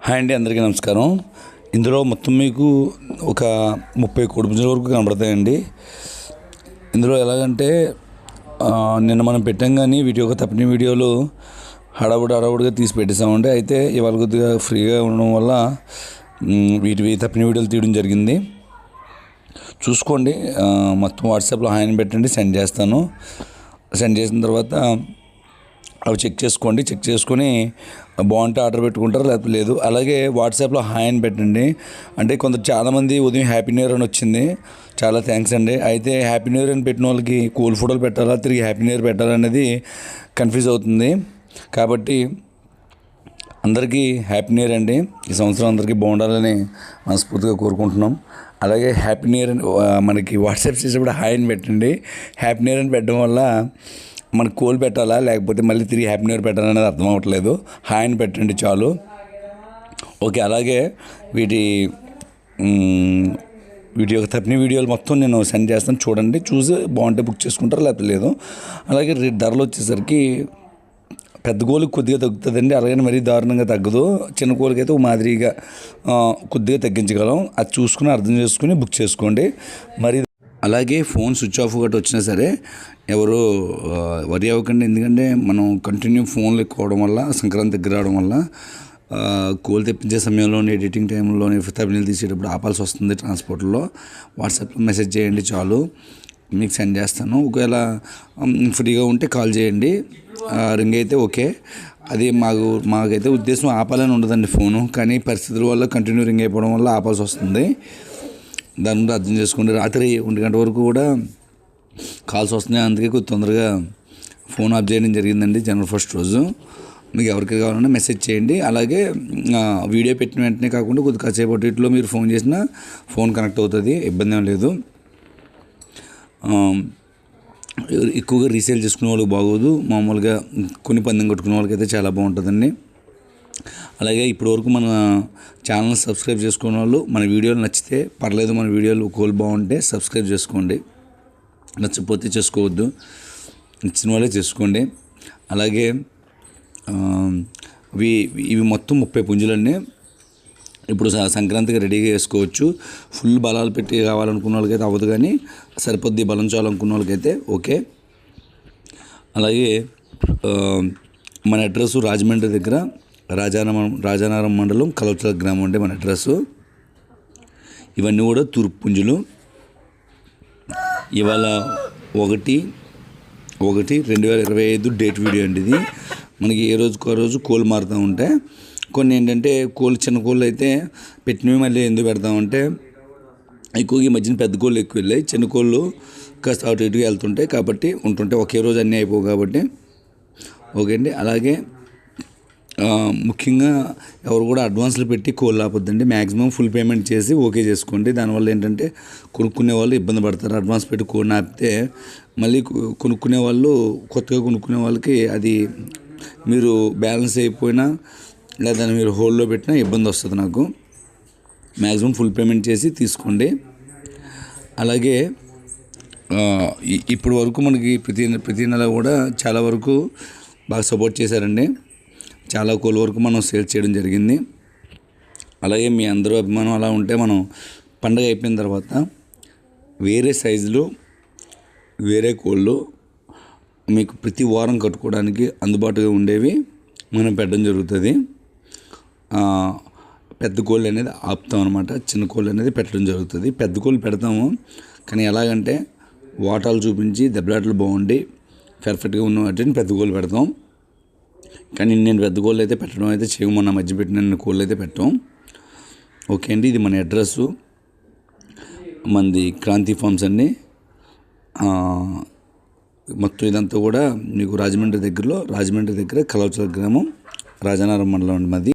Hi అండి, అందరికీ నమస్కారం. ఇందులో మొత్తం మీకు ఒక 30 కోడి పుంజుల వరకు కనబడతాయండి. ఇందులో ఎలాగంటే నిన్న మనం పెట్టాం, కానీ వీటి యొక్క తప్పిన వీడియోలు హడావుడిగా తీసి పెట్టేసామండి. అయితే ఇవాళ కొద్దిగా ఫ్రీగా ఉండడం వల్ల వీటివి తప్పిన వీడియోలు తీయడం జరిగింది. చూసుకోండి. మొత్తం వాట్సాప్లో హాయ్ అని పెట్టండి, సెండ్ చేస్తాను. సెండ్ చేసిన తర్వాత అవి చెక్ చేసుకొని బాగుంటే ఆర్డర్ పెట్టుకుంటారు, లేకపోతే లేదు. అలాగే వాట్సాప్లో హాయ్ అని పెట్టండి. అంటే చాలామంది ఉదయం హ్యాపీ న్యూ ఇయర్ అని వచ్చింది, చాలా థ్యాంక్స్ అండి. అయితే హ్యాపీ న్యూ ఇయర్ అని పెట్టిన వాళ్ళకి కూల్ ఫోటోలు పెట్టాలా, తిరిగి హ్యాపీ న్యూ ఇయర్ పెట్టాలనేది కన్ఫ్యూజ్ అవుతుంది. కాబట్టి అందరికీ హ్యాపీ న్యూ ఇయర్ అండి. ఈ సంవత్సరం అందరికీ బాగుండాలని మనస్ఫూర్తిగా కోరుకుంటున్నాం. అలాగే హ్యాపీ న్యూ ఇయర్ మనకి వాట్సాప్ చేసేప్పుడు హాయ్ అని పెట్టండి. హ్యాపీ న్యూ ఇయర్ అని పెట్టడం వల్ల మనకు కోల్ పెట్టాలా, లేకపోతే మళ్ళీ తిరిగి హ్యాపీ న్యూ ఇయర్ పెట్టాలనేది అర్థం అవ్వట్లేదు. హాయ్ అని పెట్టండి చాలు. ఓకే. అలాగే వీటి యొక్క తప్పిన వీడియోలు మొత్తం నేను సెండ్ చేస్తాను, చూడండి. చూసి బాగుంటే బుక్ చేసుకుంటారు, లేకపోతే లేదు. అలాగే ధరలు వచ్చేసరికి పెద్ద కోళ్ళకి కొద్దిగా తగ్గుతుందండి, అలాగే మరీ దారుణంగా తగ్గదు. చిన్న కోళ్ళకి అయితే మాదిరిగా కొద్దిగా తగ్గించగలం. అది చూసుకుని అర్థం చేసుకుని బుక్ చేసుకోండి. మరి అలాగే ఫోన్ స్విచ్ ఆఫ్ గట్రా వచ్చినా సరే ఎవరు వరి అవ్వకండి. ఎందుకంటే మనం కంటిన్యూ ఫోన్లు ఎక్కువడం వల్ల, సంక్రాంతి దగ్గర రావడం వల్ల కోళ్ళు తెప్పించే సమయంలోనే, ఎడిటింగ్ టైంలోనే, తమిళ తీసేటప్పుడు ఆపాల్సి వస్తుంది ట్రాన్స్పోర్ట్లో. వాట్సాప్లో మెసేజ్ చేయండి చాలు, మీకు సెండ్ చేస్తాను. ఒకవేళ ఫ్రీగా ఉంటే కాల్ చేయండి. రింగ్ అయితే ఓకే. అది మాకైతే ఉద్దేశం ఆపాలని ఉండదండి ఫోను, కానీ పరిస్థితుల వల్ల కంటిన్యూ రింగ్ అయిపోవడం వల్ల ఆపాల్సి వస్తుంది. దాని నుండి అర్థం చేసుకోండి. రాత్రి 1 గంట వరకు కూడా కాల్స్ వస్తున్నాయి, అందుకే కొద్ది తొందరగా ఫోన్ ఆఫ్ చేయడం జరిగిందండి జనవరి 1 రోజు. మీకు ఎవరికి కావాలన్నా మెసేజ్ చేయండి. అలాగే వీడియో పెట్టిన వెంటనే కాకుండా కొద్ది కాసేపు ఇట్లో మీరు ఫోన్ చేసినా ఫోన్ కనెక్ట్ అవుతుంది, ఇబ్బంది ఏం లేదు. ఎక్కువగా రీసేల్ చేసుకునే వాళ్ళకి బాగోదు, మామూలుగా కొన్ని పందెం కట్టుకునే వాళ్ళకి అయితే చాలా బాగుంటుందండి. అలాగే ఇప్పటివరకు మన ఛానల్ సబ్స్క్రైబ్ చేసుకునే వాళ్ళు, మన వీడియోలు నచ్చితే పర్లేదు, మన వీడియోలు కోల్ బాగుంటే సబ్స్క్రైబ్ చేసుకోండి, నచ్చకపోతే చేసుకోవద్దు, నచ్చిన వాళ్ళే చేసుకోండి. అలాగే ఇవి మొత్తం 30 పుంజులన్నీ ఇప్పుడు సంక్రాంతికి రెడీగా వేసుకోవచ్చు. ఫుల్ బలాలు పెట్టి కావాలనుకున్న వాళ్ళకైతే అవ్వదు, కానీ సరిపోద్ది బలం చాలనుకున్న వాళ్ళకైతే ఓకే. అలాగే మన అడ్రస్ రాజమండ్రి దగ్గర రాజానగరం మండలం కలవచల గ్రామం అంటే మన అడ్రస్సు. ఇవన్నీ కూడా తూర్పు పుంజులు. ఇవాళ 1/1/2025 డేట్ వీడియో అండి ఇది. మనకి ఏ రోజుకు ఆ రోజు కోళ్ళు మారుతూ ఉంటాయి. కొన్ని ఏంటంటే చిన్న కోళ్ళు అయితే పెట్టినవి మళ్ళీ ఎందుకు పెడతామంటే, ఎక్కువగా ఈ మధ్యన పెద్ద కోళ్ళు ఎక్కువ వెళ్ళాయి, చిన్న కోళ్ళు కాస్త అటు ఇటుగా వెళ్తుంటాయి, కాబట్టి ఉంటుంటాయి. ఒకే రోజు అన్నీ అయిపోవు కాబట్టి ఓకే అండి. అలాగే ముఖ్యంగా ఎవరు కూడా అడ్వాన్స్లు పెట్టి కోళ్ళు ఆపొద్దండి. మ్యాక్సిమం ఫుల్ పేమెంట్ చేసి ఓకే చేసుకోండి. దానివల్ల ఏంటంటే కొనుక్కునే వాళ్ళు ఇబ్బంది పడతారు. అడ్వాన్స్ పెట్టి కోడిని ఆపితే మళ్ళీ కొనుక్కునే వాళ్ళు, కొత్తగా కొనుక్కునే వాళ్ళకి అది మీరు బ్యాలెన్స్ అయిపోయినా లేదా మీరు హోల్డ్లో పెట్టినా ఇబ్బంది వస్తుంది. నాకు మ్యాక్సిమం ఫుల్ పేమెంట్ చేసి తీసుకోండి. అలాగే ఇప్పటి వరకు మనకి ప్రతి నెల కూడా చాలా వరకు బాగా సపోర్ట్ చేశారండి. చాలా కోళ్ళ వరకు మనం సేల్ చేయడం జరిగింది. అలాగే మీ అందరూ అభిమానం అలా ఉంటే మనం పండగ అయిపోయిన తర్వాత వేరే సైజులో వేరే కోళ్ళు మీకు ప్రతి వారం కట్టుకోవడానికి అందుబాటుగా ఉండేవి మనం పెట్టడం జరుగుతుంది. పెద్ద కోళ్ళు అనేది ఆపుతాం అనమాట, చిన్న కోళ్ళు అనేది పెట్టడం జరుగుతుంది. పెద్ద కోళ్ళు పెడతాము, కానీ ఎలాగంటే వాటాలు చూపించి దెబ్బలాటలు బాగుండి పర్ఫెక్ట్గా ఉన్న వాటిని పెద్ద కోళ్ళు పెడతాం. కానీ నేను పెద్ద కోళ్ళు అయితే పెట్టడం అయితే చేయము, మొన్న మధ్య పెట్టిన కోళ్ళు అయితే పెట్టాం. ఓకే అండి. ఇది మన అడ్రస్సు, మనది క్రాంతి ఫార్మ్స్ అండి. మొత్తం ఇదంతా కూడా మీకు రాజమండ్రి దగ్గర కలవచల గ్రామం, రాజానగరం మండలం అండి మాది.